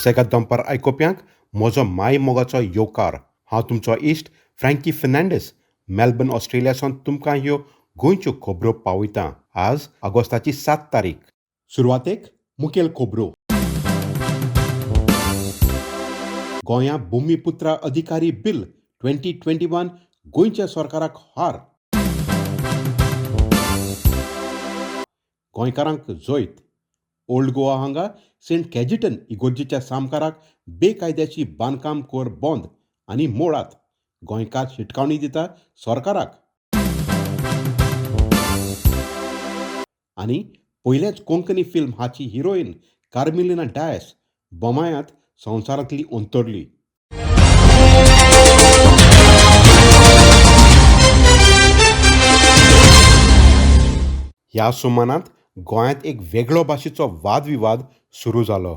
सुसेगाद दनपार आयकोप्यांक म्हजो माय मोगाचो येवकार. हांव तुमचो इश्ट फ्रँकी फर्नांडीस मेलबर्न ऑस्ट्रेलियासावन तुमकां ह्यो गोंयच्यो खबरो पावयतां. आज ऑगस्टाची 7 तारीख. सुरवातेक मुखेल खबरो. गोंया भुमिपुत्रा अधिकारी बिल 2021 गोंयच्या सरकाराक हार. गोंयकारांक जैत. ओल्ड गोवा हांगा सेंट कॅजिटन इगोर्जेच्या सामकाराक बेकायद्याची बांदकाम कोर बंद आनी मोडात. गोंयकार शिटकावणी दिता सरकाराक. आनी पयलेच कोंकणी फिल्म हाची हिरोईन कार्मेलिना डायस बोमायांत संवसारांतली अंतरली. ह्या सुमानांत गोंयांत एक वेगळो भाशेचो वादविवाद सुरू जालो.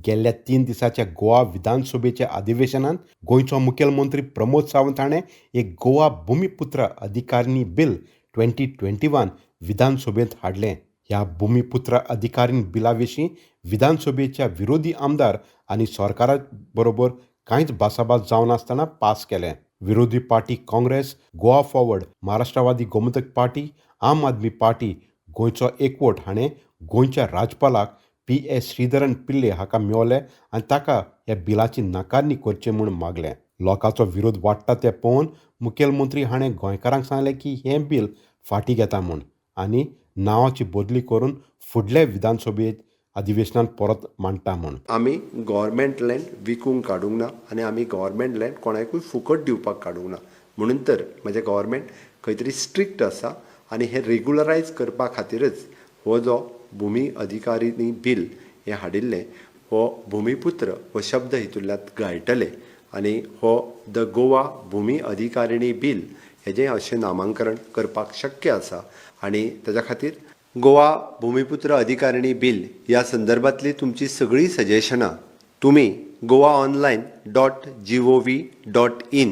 गेल्ल्या 3 दिसाच्या गोवा विधानसभेच्या अधिवेशनांत गोंयचो मुखेलमंत्री प्रमोद सावंत हाणें एक गोवा भुमिपुत्र अधिकारिणी बिल 2021 विधानसभेंत हाडलें. ह्या भुमिपुत्र अधिकारीण बिला विशीं विधानसभेच्या विरोधी आमदार आनी सरकारा बरोबर कांयच भासाभास जावनासतना पास केलें. विरोधी party Congress, Goa forward, Maharashtrawadi Gomantak party, आम आदमी पार्टी, गोंयचो एकवट हाणें गोंयच्या राज्यपालाक PS श्रीधरन पिल्ले हाका मेळ्ळें आनी ताका ह्या बिलाची नाकारणी करची म्हूण मागलें. लोकांचो विरोध वाडटा तें पळोवन मुखेलमंत्री हाणें गोंयकारांक सांगलें की हें बिल फाटीं घेता म्हूण आनी नांवाची बदली करून फुडल्या विधानसभेत अधिवेशनांत परत मांडटा म्हूण. आमी गव्हर्मेंट लँड विकूंक काडूंक ना आनी आमी गव्हर्मेंट लँड कोणाकूय फुकट दिवपाक काडूंक ना. म्हणून तर म्हजें गव्हर्मेंट खंय तरी स्ट्रिक्ट आसा आनी हें रेगुलरायज करपा खातीरच हो जो भुमी अधिकारिणी बिल हें हाडिल्लें. हो भुमिपुत्र हो शब्द हितूंतल्यान घायटले आनी हो द गोवा भुमी अधिकारिणी बिल हेजें अशें नामांकरण करपाक शक्य आसा आनी ताच्या खातीर गोवा भुमिपुत्र अधिकारिणी बिल ह्या संदर्भांतली तुमची सगळीं सजेशनां तुमी goaonline.gov.in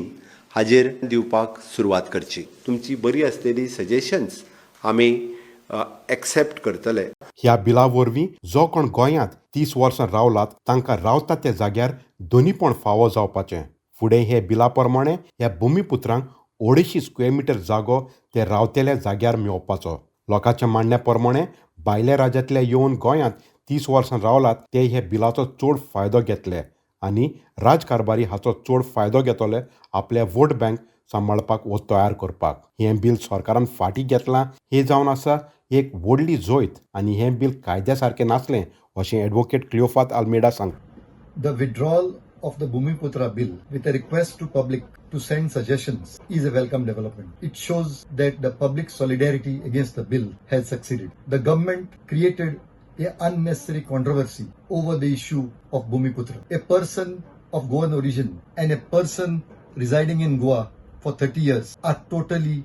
हाजेर दिवपाक सुरवात करची. तुमची बरी आसलेली सजेशन्स आमी एक्सेप्ट करतले. ह्या बिला वरवीं जो कोण गोंयांत 30 वर्सां रावलात तांकां रावता त्या जाग्यार दोनीपण फावो जावपाचें. फुडें हे बिला प्रमाणें ह्या भुमिपुत्रांक 250 स्क्वेअर मिटर जागो ते रावतेल्या जाग्यार मेळपाचो. लोकांच्या मांडण्या प्रमाणें भायल्या राज्यांतल्या येवन गोंयांत 30 वर्सां रावलात ते हे बिलाचो चड फायदो घेतले आनी राजकारबारी हाचो चड फायदो घेतले आपल्या वोट बँक सांबाळपाक वो तयार करपाक. हें बिल सरकारान फाटीं घेतलां हें जावन आसा एक व्हडली जैत आनी हें बिल कायद्या सारकें नासलें अशें एडवोकेट क्लियोफात आल्मेडा सांगता. The withdrawal of the Bhumiputra bill with a request to public to send suggestions is a welcome development. It shows that the public solidarity against the bill has succeeded. The government created an unnecessary controversy over the issue of Bhumiputra. A person of Goan origin and a person residing in Goa for 30 years are totally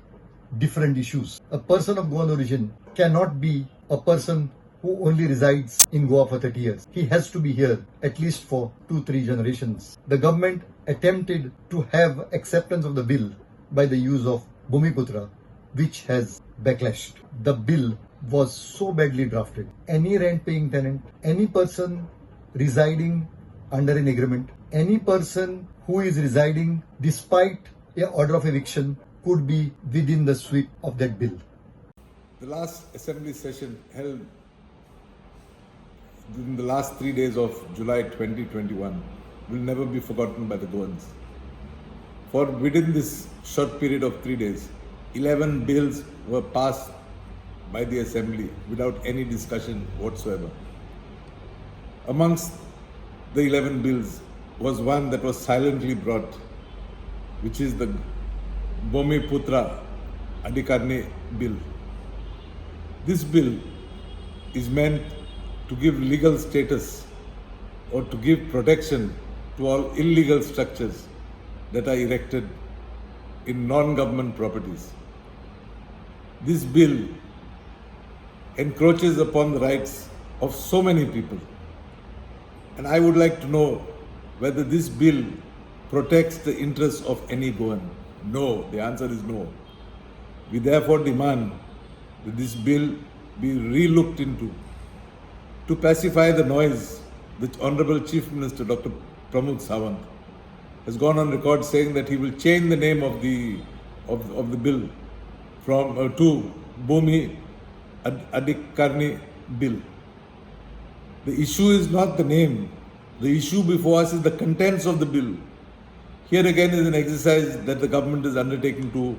different issues. A person of Goan origin cannot be a person who only resides in Goa for 30 years. He has to be here at least for 2-3 generations. The government attempted to have acceptance of the bill by the use of Bhumiputra, which has backlashed. The bill was so badly drafted. Any rent-paying tenant, any person residing under an agreement, any person who is residing despite an order of eviction could be within the sweep of that bill. The last assembly session held in the last 3 days of July 2021 will never be forgotten by the Goans. For within this short period of 3 days, 11 bills were passed by the assembly without any discussion whatsoever. Amongst the 11 bills was one that was silently brought, which is the Bhumiputra Adhikarni bill. This bill is meant to give legal status or to give protection to all illegal structures that are erected in non-government properties. This bill encroaches upon the rights of so many people. And I would like to know whether this bill protects the interests of any Goan. No, the answer is no. We therefore demand that this bill be re-looked into to pacify the noise the Honorable Chief Minister, Dr. Pramod Sawant, has gone on record saying that he will change the name of the bill from to Bhumi Adhikarni Bill. The issue is not the name. The issue before us is the contents of the bill. Here again is an exercise that the government is undertaking to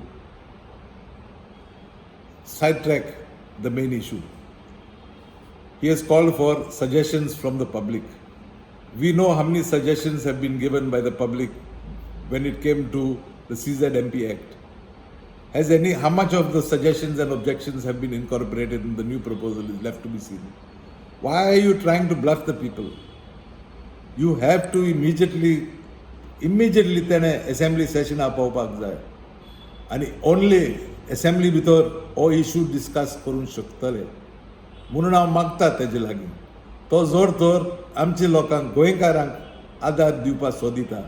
sidetrack the main issue. He has called for suggestions from the public. We know how many suggestions have been given by the public when it came to the CZMP Act. How much of the suggestions and objections have been incorporated in the new proposal is left to be seen. Why are you trying to bluff the people? You have to immediately તેને assembly session आपोवपाक जाय आनी only assembly भितर हो issue discuss करूंक शकतले म्हणून हांव मागता तेजे लागीं तो जोर तर आमच्या लोकांक गोंयकारांक आदार दिवपाक सोदिता.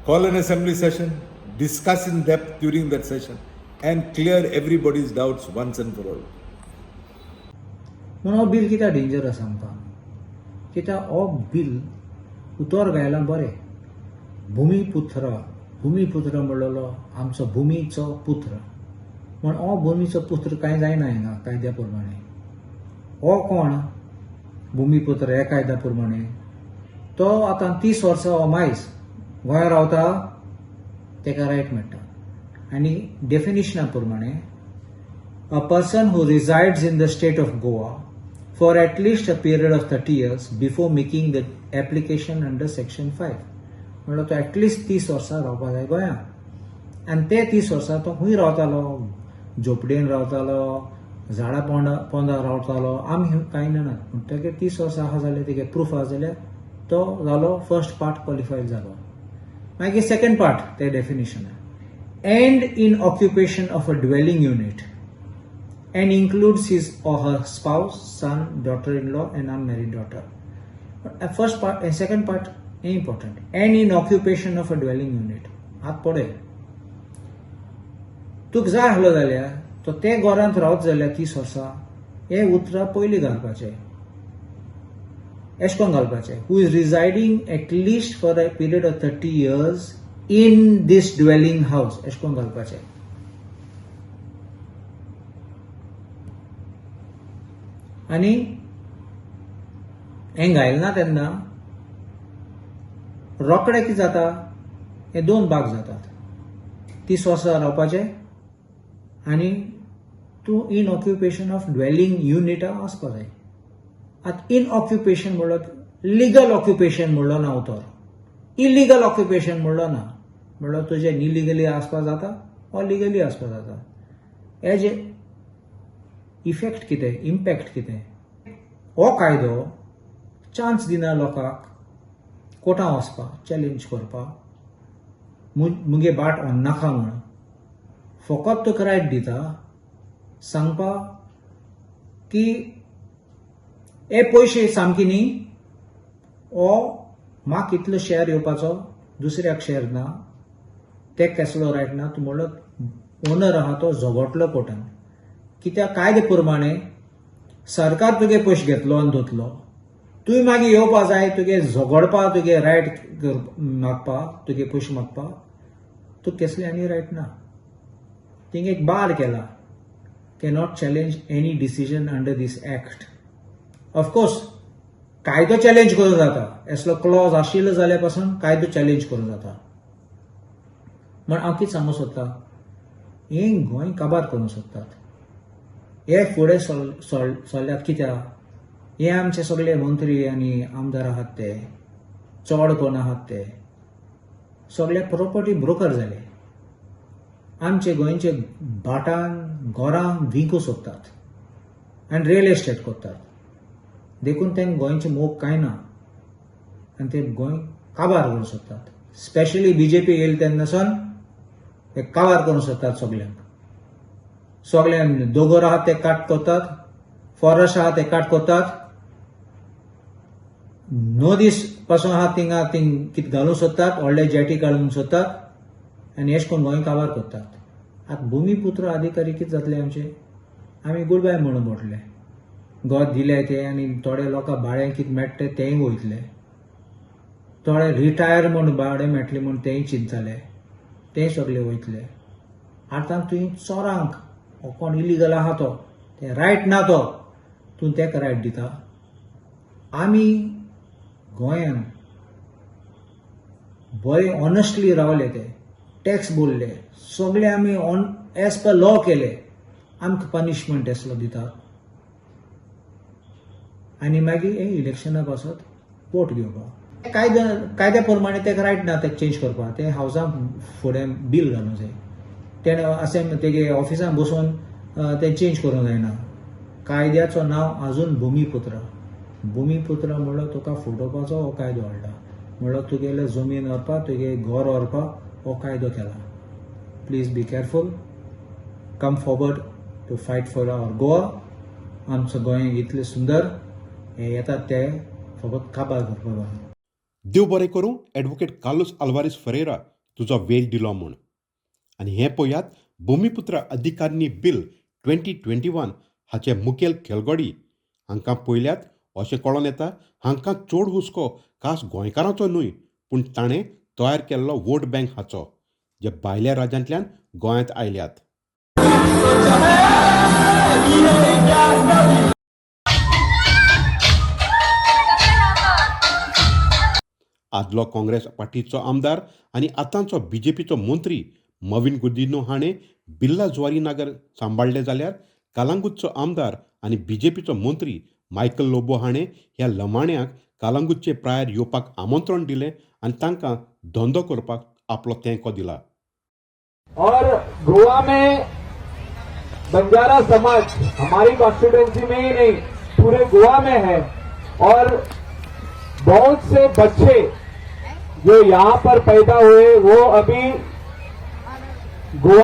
Call an assembly session, discuss in depth during that session and clear everybody's doubts once and for all. म्हणून हो बिल कित्याक डेंजरस आमकां कित्याक हो बिल उतर घायला बरें भुमिपुत्र म्हणलेलो आमचो भुमीचो पुत्र म्हण हो भुमीचो पुत्र कांय जायना हिंगा कायद्या प्रमाणे हो कोण भुमिपुत्र ह्या कायद्या प्रमाणे तो आतां 30 वर्सां हो मायज गोंया रावता तेका रायट मेळटा आनी डेफिनिशना प्रमाणे a person who resides in the state of Goa for at least a period of 30 years before making the application under section 5 म्हणल्यार तो एटलिस्ट 30 वर्सां रावपाक जाय गोंयांत आनी ते 30 वर्सां तो खूंय रावतालो झोपडेन रावतालो झाडां पोंदां रावतालो आमी कांय जाणात पूण तेगे 30 वर्सां आहा जाल्यार तेगे प्रूफ आहा जाल्यार तो जालो फर्स्ट पार्ट क्वॉलिफायड जालो. मागीर सेकंड पार्ट ते definition and in occupation of a dwelling unit and includes his or her spouse, son, daughter-in-law and unmarried daughter. First part and second part important. And in occupation of a dwelling unit. हात पडे तुका जाय आसलो जाल्यार तो ते घरांत रावत जाल्यार 30 वर्सां हे उतरां पयलीं घालपाचें एशें कोन्न घालपाचें who is residing at least for a period of 30 years in this dwelling house एशें कोन्न घालपाचें. आनी हें घायलना तेन्ना रोखडे कितें जाता हे 2 भाग जातात 30 वर्सां रावपाचे आनी तूं इन ऑक्युपेशन ऑफ ड्वेलिंग युनिटा वचपा जाय. आतां इन ऑक्युपेशन म्हणलो लिगल ऑक्युपेशन म्हणलो ना उतर इलिगल ऑक्युपेशन म्हणलो ना म्हणल्यार तुजें इलिगली आसपा जाता वा लिगली आसपा जाता. हेजे इफेक्ट कितें इम्पॅक्ट कितें हो कायदो चान्स दिना लोकांक कोर्टां वचपाक चॅलेंज करपाक मुगे बाट नाका म्हण फकत तुका रायट दिता सांगपाक की हे पयशे सामके न्ही हो म्हाका इतलो शेअर येवपाचो दुसऱ्याक शेअर ना ते कसलो रायट ना तूं म्हणलो ओनर आहा तो झगडटलो कोर्टान कित्याक कायदे प्रमाणे सरकार तुगे पयशे घेतलो आनी धोतलो तुवें मागीर येवपा जाय तुगे झगडपाक तुगे रायट मागपाक तुगे पयशे मागपाक तुका कसले आनी रायट ना. थिंग एक बार केला cannot challenge any decision under this act. Of course कायदो चॅलेंज करूं जाता असलो क्लॉज आशिल्लो जाल्यार पासून कायदो चॅलेंज करूं जाता. म्हण हांव कितें सांगूंक सोदतां हें गोंय काबार करूंक सोदतात हे फुडें सरल्यात कित्याक हे आमचे सगळे मंत्री आनी आमदार आहात ते चड कोण आहात ते सगळे प्रॉपर्टी ब्रोकर जाले आमचे गोंयचे भाटान घरां विकूंक सोदतात आनी रियल एस्टेट करतात देखून तेंक गोंयचे मोग कांय ना आनी ते गोंय काबार करूंक सोदतात. स्पेशली बीजेपी येयले तेन्नासून ते काबार करूंक सोदतात सगळे दोंगर आहात ते काट करतात फॉरेस्ट आहात ते काट करतात नदीस पासून आहात थिंगा कितें घालूंक सोदतात व्हडले जेटी काडूंक सोदतात आनी अशें करून गोंय काबार करतात. आतां भुमिपुत्र अधिकारी कितें जातले आमचे आमी गुड बाय म्हणून मोडले गोंय दिले ते आनी थोडे लोकांक भाड्यान कितें मेळटा तेंय वयतले. थोडे रिटायर म्हूण भाडे मेळटले म्हूण तेंय चिंतताले, ते सगळे वयतले. आतां तुवें चोरांक हो कोण इलिगल आहा तो, ते रायट ना तो, तूं तेका रायट दिता. आमी गोंयान बरे ऑनेस्टली रावले, ते टॅक्स भरले, सगळे आमी ऑन एज पर लॉ केले, आमकां पनिशमेंट असलो दितात. आनी मागीर इलेक्शनाक वचत वोट घेवपाक. कायद्या प्रमाणे तेका रायट ना तेका चेंज करपाक. ते हावसान फुडें बील घालूंक जाय, तेणें अशें तेगे ऑफिसान बसून ते चेंज करूंक जायना. कायद्याचो नांव आजून भुमिपुत्र. भुमिपुत्र म्हणल्यार तुका फुटोवपाचो हो कायदो हाडला, म्हणल्यार तुगेले जमीन व्हरपाक, तुगे घर व्हरपाक हो कायदो केला. Please be careful, come forward to fight for our Goa. आमचो गोंय इतलें सुंदर, हे येतात ते फकत काबार करपाक. देव बरें करूं ॲडव्होकेट कार्लोस आल्वारीस फरेरा तुजो वेळ दिलो म्हूण. आनी हें पळयात, भुमिपुत्र अधिकारिणी बिल 2021 हाचे मुखेल खेळगडी हांकां पळयल्यात अशें कळोन येता. हांकां चड हुस्को खास गोंयकारांचो न्हय, पूण ताणें तयार केल्लो वोट बँक हाचो, जे भायल्या राज्यांतल्यान गोंयांत आयल्यात. आदलो काँग्रेस पार्टीचो आमदार आनी आतांचो बीजेपीचो मंत्री मविन गुदिन्हो हाणें बिर्ला जुवारी नगर सांबाळ्ळें, जाल्यार कालांगूटचो आमदार आनी बीजेपीचो मंत्री मायकल लोबो हाणें ह्या लमाण्यांक कालांगूटचे प्रायर येवपाक आमंत्रण दिलें आनी तांकां धंदो करपाक आपलो तेंको दिला. और गोवा में बंजारा समाज हमारी कॉन्स्टिट्यूंसी में ही नहीं पूरे गोवा में है, और बहुत से बच्चे जो यहाँ पर पैदा हुए वो अभी गोवा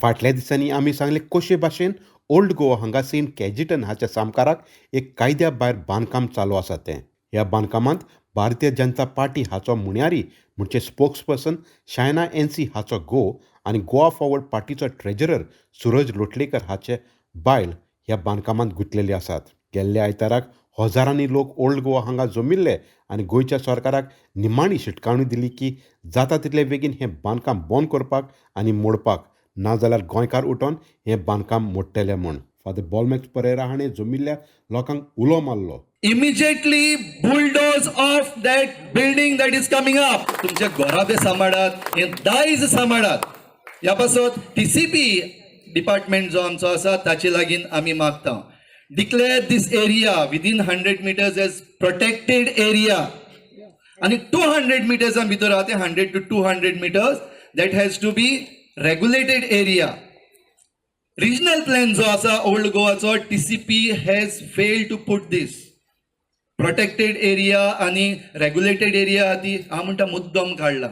फाटल्या दिसांनी आमी सांगले कशे भाशेन ओल्ड गोवा हांगा सेंट कॅजिटन हाच्या सामकाराक एक कायद्या भायर बांदकाम चालू आसा तें. ह्या बांदकामांत भारतीय जनता पार्टी हाचो मुण्यारी म्हणजे स्पोक्सपर्सन शायना एनसी हाचो घोव आनी गोवा फॉरवर्ड पार्टीचो ट्रेजरर सुरज लोटलेकर हाचे बायल ह्या बांदकामांत गुंतलेले आसात. गेल्ल्या आयताराक हजारांनी लोक ओल्ड गोवा हांगा जमिल्ले आनी गोंयच्या सरकाराक निमाणी शिटकावणी दिली की जाता तितले बेगीन हें बांदकाम बंद करपाक आनी मोडपाक, नाजाल्यार गोंयकार उठोन हें बांदकाम मोडटले म्हूण. फादर बॉलमॅक्स परेरा हाणें जमिल्ल्या लोकांक उलो मारलो. Immediately bulldoze off that building that is coming up. तुमचे घरा ते सांबाळात, हे दायज सांबाळात. ह्या पासत TCP डिपार्टमेंट जो आमचो आसा ताचे लागीं आमी मागता. Declare this area within 100 meters as protected area. आणि 200 meters भितर आहा ते 100 to 200 meters that has to be regulated area. Regional plan जो आसा ओल्ड गोवाचो TCP has failed to put this. Protected area आणि रेग्युलेटेड एरिया ती हांव म्हणटा मुद्दम काडला.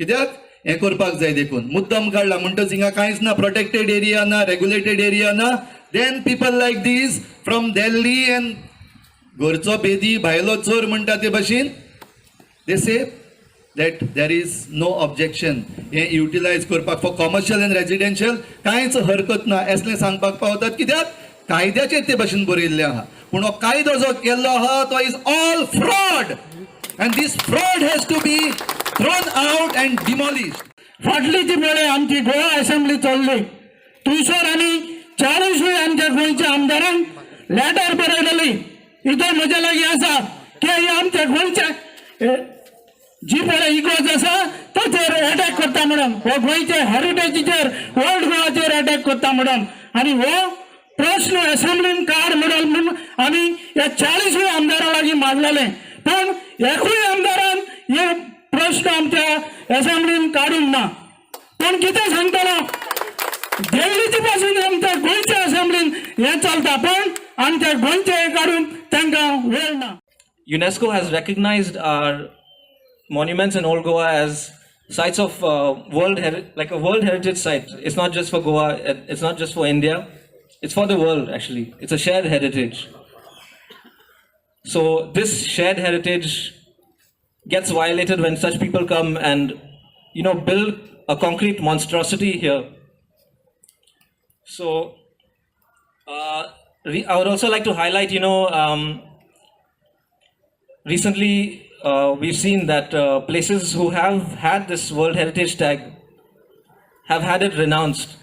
कित्याक हें करपाक जाय देखून मुद्दम काडला म्हणटच हिंगा कांयच ना, प्रोटेक्टेड एरिया ना, रेग्युलेटेड एरिया ना. Then people like this from Delhi and घरचो बेदी भायलो चोर म्हणटा ते भाशेन दे से that there is no objection हे युटिलायज करपाक फॉर कॉमर्शियल एंड रेजिडेन्शियल कांयच हरकत ना असलें सांगपाक पावतात. कित्याक कायद्याचेर ते भाशेन बरयल्लें आहा, पूण हो कायदो जो केल्लो आहा तो is all fraud and this fraud has to be thrown out and demolished. फाटली ती वेळे आमची गोवा असेंब्ली चल्ली, थंयसर आमी 40 आमच्या गोंयच्या आमदारांक लेटर बरयलेली. इतर म्हज्या लागीं आसा की आमच्या गोंयच्या जी पळय इगोज आसा ताचेर अटॅक करता म्हणून, हो गोंयचे हेरिटेजीचेर ओल्ड गोवाचेर अटॅक करता म्हणून. आनी हो प्रश्न असेंब्लीन काड म्हणून आमी ह्या 40 आमदारां लागीं मागलेले, पण एकूय आमदारान हे प्रश्न आमच्या असेंब्लीन काडूंक ना. पण कितें सांगतलो, दिल्लीचे पासून आमच्या गोंयच्या असेंब्लीन हें चलता, पण आमच्या गोंयचे हे काडून तांकां वेळ ना. UNESCO has recognized our monuments in Old Goa as sites of world heritage site. It's not just for Goa, it's not just for India, it's for the world actually. It's a shared heritage. So this shared heritage gets violated when such people come and, build a concrete monstrosity here. So, I would also like to highlight, recently we've seen that places who have had this World Heritage tag have had it renounced.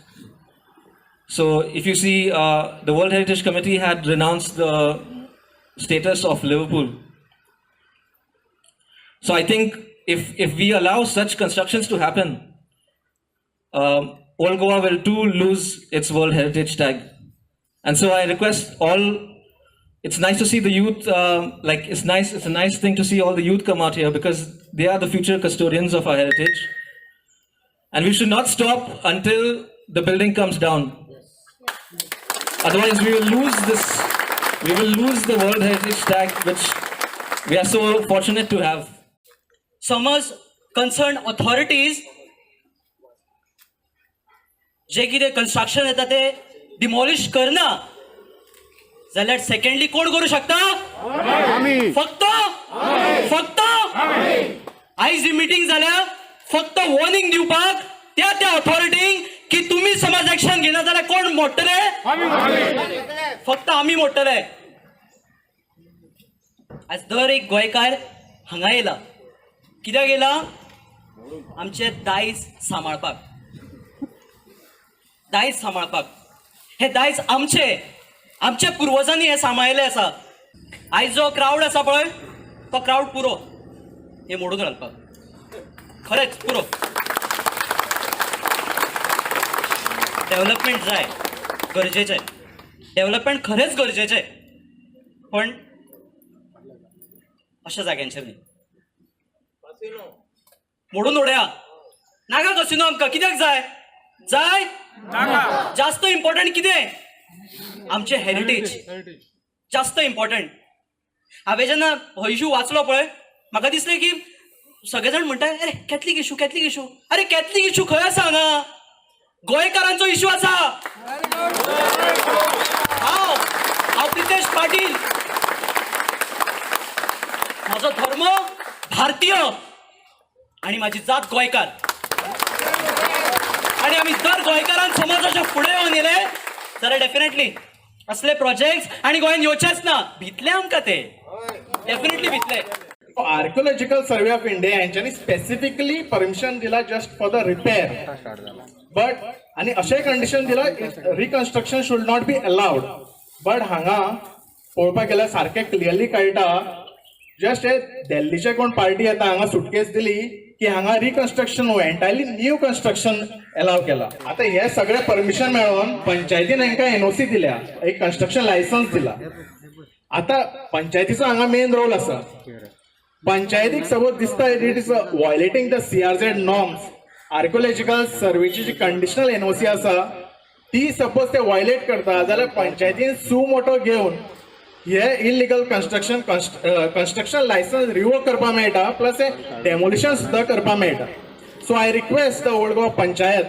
So if you see, the World Heritage Committee had renounced the status of Liverpool. So I think if we allow such constructions to happen, Old Goa will too lose its World Heritage tag. And so I request all, it's nice to see the youth, it's a nice thing to see all the youth come out here because they are the future custodians of our heritage. And we should not stop until the building comes down. Otherwise we will lose the World Heritage tag, which we are so fortunate to have. समज concerned authorities जे कितें construction येता ते demolish करना जाल्यार secondly कोण करू शकता? फक्त आयज ही मिटींग जाल्या फक्त वॉर्निंग दिवपाक त्या ऑथॉरिटींक की तुम्ही समाज एक्शन घेना जाल्यार कोण मोडटले? फक्त आमी मोडटले. आज दर एक गोंयकार हांगा येला कित्याक येला? आमचे दायज सांबाळपाक. हे दायज आमच्या पुर्वजांनी हे सांबाळिल्ले आसा. आयज जो क्राउड आसा पळय तो क्राउड पुरो हे मोडून घालपाक. खरेंच पुरो डेव्हलपमेंट जाय, गरजेचें. डेव्हलपमेंट खरेंच गरजेचें, पण अशा जाग्यांचेर न्ही. मोडून उडया नाका कसिनो आमकां. कित्याक जाय? जास्त इम्पॉर्टंट कितें? आमचे हेरिटेज जास्त इम्पॉर्टंट. हांवें जेन्ना हो इशू वाचलो पळय म्हाका दिसलें की सगळे जाण म्हणटात अरे कॅथलीक इशू. अरे कॅथलीक इशू खंय आसा? हांगा गोंयकारांचो इशू आसा. हांव प्रितेश पाटील. म्हजो धर्म भारतीय आणि माझी जात गोंयकार. आणि आम्ही जर गोंयकारांक समाजाच्या फुडें येवन येले जाल्यार डेफिनेटली असले प्रोजेक्ट्स आणि गोंयान येवचेच ना. भितले आमकां ते, डेफिनेटली भितले. आर्किओलॉजिकल सर्वे ऑफ इंडिया यांच्यानी स्पेसिफिकली परमिशन दिला just for the repair. But आणि अशें कंडिशन दिला reconstruction should not be allowed. But हांगा पळोवपाक गेल्यार सारकें क्लियरली कळटा जस्ट हे दिल्लीचे कोण पार्टी येता हांगा सुटकेस दिली की हांगा reconstruction entirely new construction allow केला. आता हे सगळे परमिशन मेळोन पंचायतीन हांकां एनओसी दिल्या, एक कन्स्ट्रक्शन लायसन्स दिला. आता पंचायतीचो हांगा मेन रोल आसा. पंचायतीक सपोज दिसता it is violating the CRZ norms. Archaeological सर्वेची जी कंडिशनल एनओसी आसा ती सपोज ते वायलेट करता जाल्यार पंचायतीन सू मोटो घेवन हे इलिगल कन्स्ट्रक्शन लायसन्स रिवोक करपाक मेळटा, प्लस हे डेमोलिशन सुद्दां करपाक मेळटा. So I request the old Goa panchayat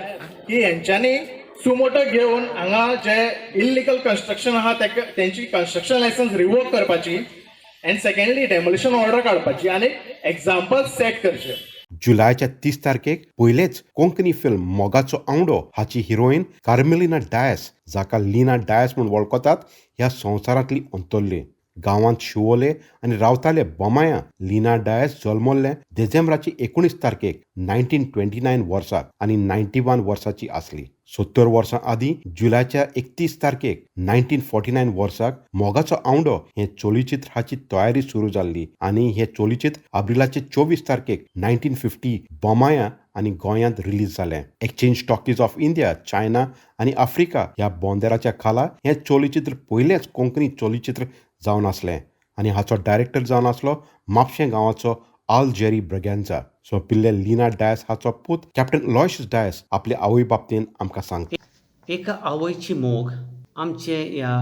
की हेंच्यांनी सुमोटो घेवन हांगा जे इलिगल कन्स्ट्रक्शन आहा तेंची कन्स्ट्रक्शन लायसन्स रिवोक करपाची अँड सेकंडली डेमोलिशन ऑर्डर काडपाची आनी एक्झाम्पल सेट करचे. जुलयाच्या 30 तारखेक पयलेच कोंकणी फिल्म मोगाचो आवडो हाची हिरोईन कार्मेलिना डायस, जाका लिना डायस म्हूण वळखतात, ह्या संवसारांतली अंतरली. गांवांत शिवोले आनी रावताले बोमाया लिना डायस जल्मल्ले डिसेंबराची 19 तारखेक 1929 वर्साक आनी 91 वर्साची आसली. 70 वर्सां आदीं जुलयाच्या 31 तारखेक 1949 वर्साक मोगाचो आवडो हें चलचित्र हाची तयारी सुरू जाल्ली आनी हें चलचित्र एप्रिलाचे 24 तारखेक 1950 बोमाया आनी गोंयांत रिलीज जालें. Exchange talkies of India, China आनी आफ्रिका ह्या बोंदेराच्या खाला हें चलचित्र पयलेंच कोंकणी चलचित्र जावन आसलें आनी हाचो डायरेक्टर जावन आसलो म्हापशें गांवाचो आल जेरी ब्रगॅन्झा. सो पिल्ले लिना डायस हाचो पूत कॅप्टन लॉयस डायस आपल्या आवय बाबतींत आमकां सांगता. एका आवयची मोग आमचे ह्या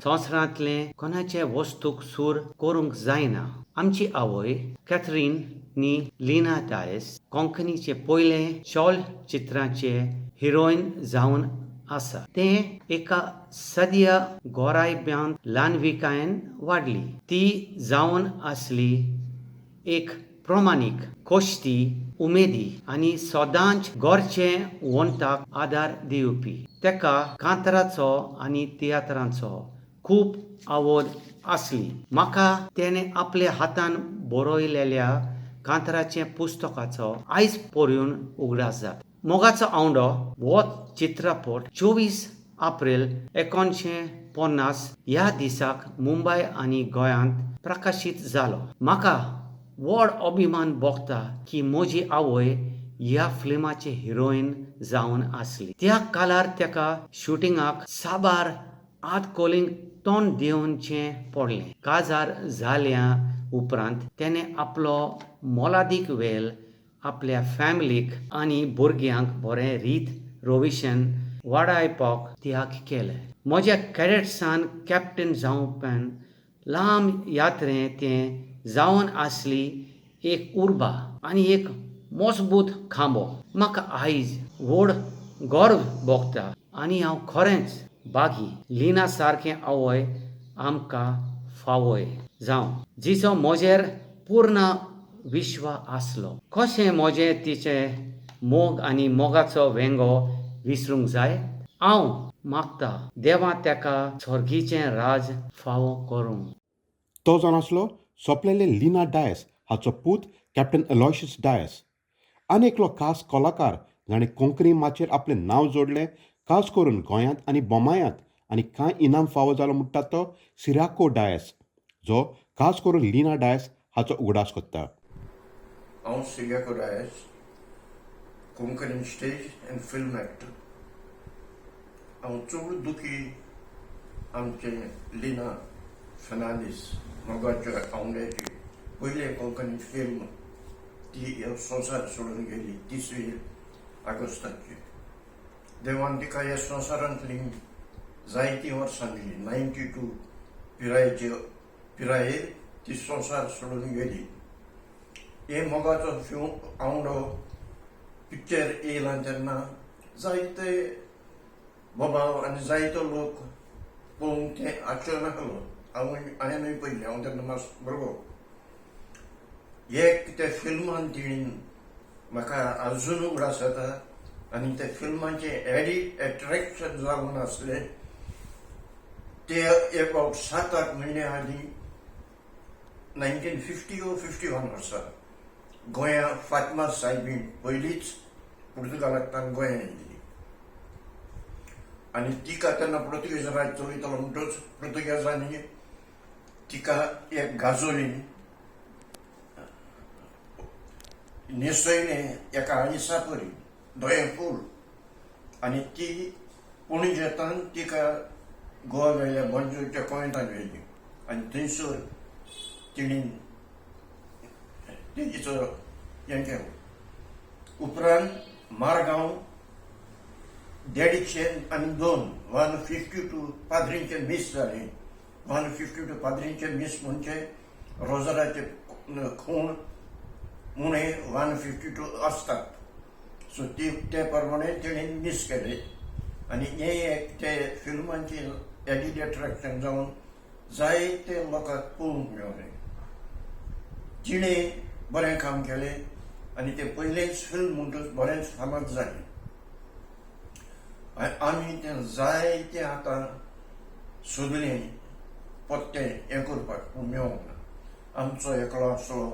संवसारांतले कोणाचे वस्तूक सूर करूंक जायना. आमची आवय कॅथरीन नी लिना डायस कोंकणीचे पयले चलचित्राचे हिरोईन जावन आसा. ते एका सद्या गोरायब्यांत ल्हानविकायेन वाडली. ती जावन आसली एक प्रमाणीक कोश्ती उमेदी आनी सदांच गोरचे वंताक आदार दिवपी. तेका कांतराचो आनी तियात्रांचो खूब आवड आसली. म्हाका तेणे आपल्या हातान बरयलेल्या कांतराचे पुस्तकाचो आयज पर्यून उगडास जाता. मोगाचो आवंडो हो चित्रपट 24 एप्रिल 1950 ह्या दिसाक मुंबय आनी गोंयांत प्रकाशीत जालो. म्हाका व्हड अभिमान भोगता की म्हजी आवय ह्या फिल्माची हिरोईन जावन आसली. त्या काळार तेका शुटिंगाक साबार आडकोलींक तोंड दिवचें पडलें. काजार जाल्या उपरांत तेणे आपलो मोलादीक वेळ आपल्या फॅमिलीक आनी भुरग्यांक बरें रीत रोविशन वाडायपाक त्याग केले. म्हज्या कॅडेट्सान कॅप्टन जावपण लांब यात्रें तें जावन आसली एक उर्बा आनी एक मजबूत खांबो. म्हाका आयज व्हड गर्व भोगता आनी हांव खरेंच बागी लिना सारकें आवय आमकां फावय जावं जिचो म्हजेर पूर्ण विश्वास आसलो. कशें म्हजें तिचें मोग आनी मोगाचो वेंगो विसरूंक जाय? हांव मागता देवा तेका स्वर्गीचें राज फावो करूं. तो जावन आसलो सोंपलेले लिना डायस हाचो पूत कॅप्टन अलोयशियस डायस. आनी एकलो खास कलाकार जाणें कोंकणी माचयेर आपलें नांव जोडलें, खास करून गोंयांत आनी बोमायांत, आनी कांय इनाम फावो जालो म्हणटा तो सिराको डायस, जो खास करून लिना डायस हाचो उगडास करता. हांव Sirako Dias, Konkani stage and film actor. हांव चड दुखी आमचे लिना फेर्नांडीस मोगाच्या आवंड्याची पयले कोंकणी फिल्म ती ह्या संवसार सोडून गेली 30 ऑगस्टाची. देवान तिका ह्या संवसारांतली जायतीं वर्सां दिली. 92 पिरायेर ती संवसार सोडून गेली. हे मोगाचो आवंडो पिक्चर येयला तेन्ना जायते बोबाव आनी जायतो लोक पळोवंक तें आच्यो नासलो. हांवेंनूय पयलें, हांव तेन्ना मातसो भुरगो. हे त्या फिल्मान तिणीन म्हाका अजून उगडास येता आनी त्या फिल्माचें एट्रॅक्शन जावन आसलें ते अबावट 7-8 म्हयने आदीं 1950 or 51 वर्सा गोंया फातिमा सायबीन पयलींच पुर्तुगालांतल्यान गोंयांत येयली. आनी तिका तेन्ना पुर्तुगेज राज चलयतालो म्हणटच पुर्तुगेजांनी तिका एक गाजोलीन न्हेसयलें एका आळिसा परी दोळे फूल. आनी ती पणजेंतल्यान तिका गोवा गेल्या बंजूच्या कोयंतान व्हेली आनी थंयसर तिणीन तेजीचो हें केलो. उपरांत मारगांव 152 152 पाद्रींचे मीस जालें. 152 पाद्रींचे मीस म्हणजे रोजाराचे खूण मुणे 152 आसतात. सो ते प्रमाणे तेणें मीस केले आनी हें एक ते फिल्मांची एडीड एट्रॅक्शन जावन जायते लोकांक पळोवंक मेळ्ळें. तिणें बरें काम केलें आनी तें पयलेंच फिल्म म्हणटच बरेंच फामाद जालें. आमी तें जायतें आतां सोदलें पत्तें हें करपाक मेळोंक ना. आमचो एकलो आसलो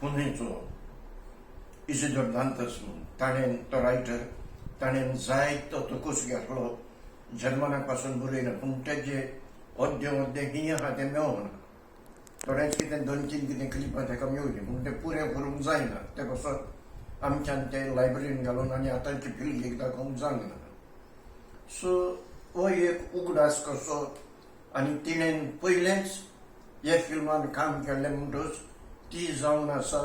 पुणेचो इजिदोर दांतस म्हणून, ताणें तो रायटर, ताणें जायतो तोकूस घेतलो, जर्मनाक पासून बरयना, पूण तेजे अर्दे हीं आहा तें मेळोंक ना. थोडेंच कितें 2-3 कितें क्लिपां ताका मेळ्ळीं पूण तें पुरें करूंक जायना. ते पासून आमच्यान तें लायब्ररीन घालून आनी आतांची पिळगेक दाखोवंक जायना. सो हो एक उगडास कसो. आनी तिणें पयलेंच हे फिल्मान काम केल्लें म्हणटच ती जावन आसा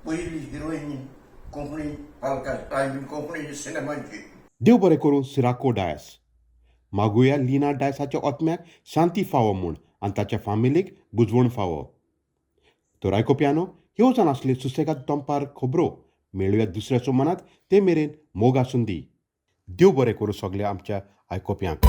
पयली हिरोईन कोंकणी पालकाची, कोंकणी सिनेमाची. देव बरें करूं सिराको डायस. मागुया लिना डायसाच्या आत्म्याक शांती फावो म्हूण आनी ताच्या फामिलीक बुजवण फावो. तर आयकोप्यानो, ह्यो जावन आसली सुसेगाद दनपार खबरो. मेळुया दुसऱ्या सोमानात. ते मेरेन मोग आसूं दी. देव बरें करूं सगल्या आमच्या आयकोप्यांक.